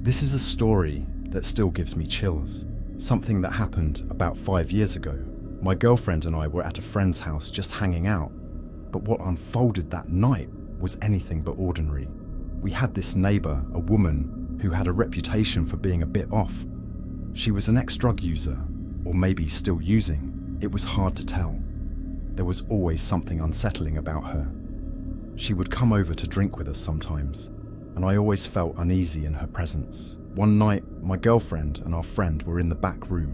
This is a story that still gives me chills. Something that happened about 5 years ago. My girlfriend and I were at a friend's house just hanging out, but what unfolded that night was anything but ordinary. We had this neighbor, a woman, who had a reputation for being a bit off. She was an ex-drug user, or maybe still using. It was hard to tell. There was always something unsettling about her. She would come over to drink with us sometimes, and I always felt uneasy in her presence. One night, my girlfriend and our friend were in the back room,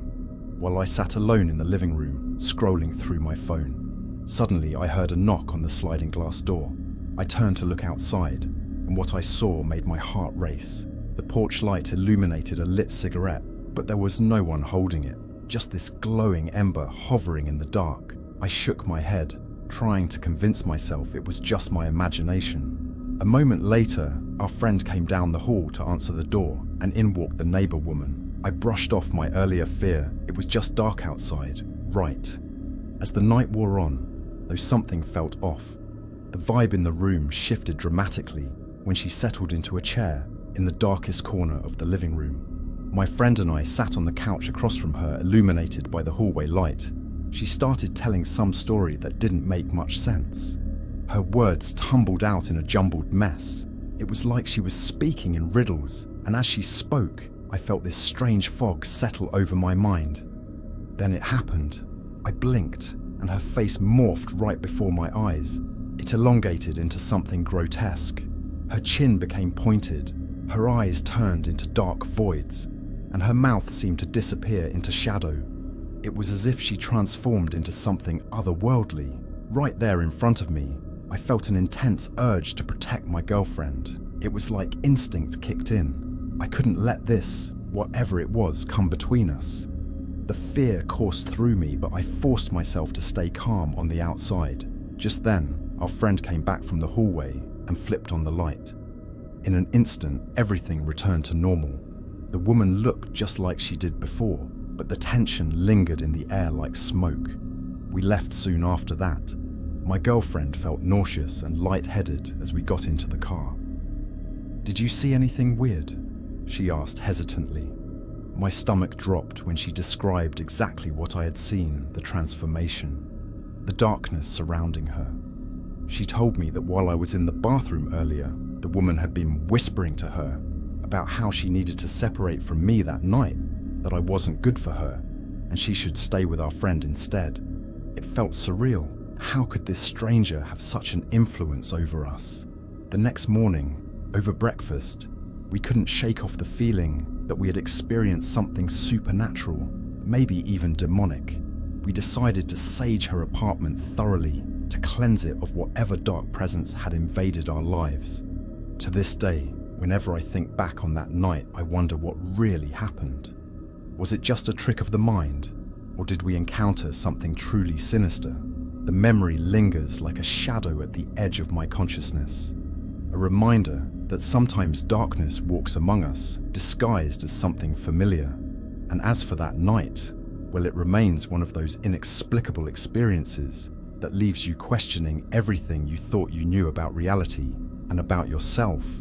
while I sat alone in the living room, scrolling through my phone. Suddenly, I heard a knock on the sliding glass door. I turned to look outside, and what I saw made my heart race. The porch light illuminated a lit cigarette, but there was no one holding it, just this glowing ember hovering in the dark. I shook my head, trying to convince myself it was just my imagination. A moment later, our friend came down the hall to answer the door, and in walked the neighbor woman. I brushed off my earlier fear. It was just dark outside, right. As the night wore on, though something felt off. The vibe in the room shifted dramatically when she settled into a chair in the darkest corner of the living room. My friend and I sat on the couch across from her, illuminated by the hallway light. She started telling some story that didn't make much sense. Her words tumbled out in a jumbled mess. It was like she was speaking in riddles, and as she spoke, I felt this strange fog settle over my mind. Then it happened. I blinked, and her face morphed right before my eyes. It elongated into something grotesque. Her chin became pointed, her eyes turned into dark voids, and her mouth seemed to disappear into shadow. It was as if she transformed into something otherworldly. Right there in front of me, I felt an intense urge to protect my girlfriend. It was like instinct kicked in. I couldn't let this, whatever it was, come between us. The fear coursed through me, but I forced myself to stay calm on the outside. Just then, our friend came back from the hallway and flipped on the light. In an instant, everything returned to normal. The woman looked just like she did before, but the tension lingered in the air like smoke. We left soon after that. My girlfriend felt nauseous and lightheaded as we got into the car. "Did you see anything weird?" she asked hesitantly. My stomach dropped when she described exactly what I had seen, the transformation, the darkness surrounding her. She told me that while I was in the bathroom earlier, the woman had been whispering to her about how she needed to separate from me that night, that I wasn't good for her, and she should stay with our friend instead. It felt surreal. How could this stranger have such an influence over us? The next morning, over breakfast, we couldn't shake off the feeling that we had experienced something supernatural, maybe even demonic. We decided to sage her apartment thoroughly, to cleanse it of whatever dark presence had invaded our lives. To this day, whenever I think back on that night, I wonder what really happened. Was it just a trick of the mind, or did we encounter something truly sinister? The memory lingers like a shadow at the edge of my consciousness, a reminder that sometimes darkness walks among us, disguised as something familiar. And as for that night, well, it remains one of those inexplicable experiences that leaves you questioning everything you thought you knew about reality and about yourself.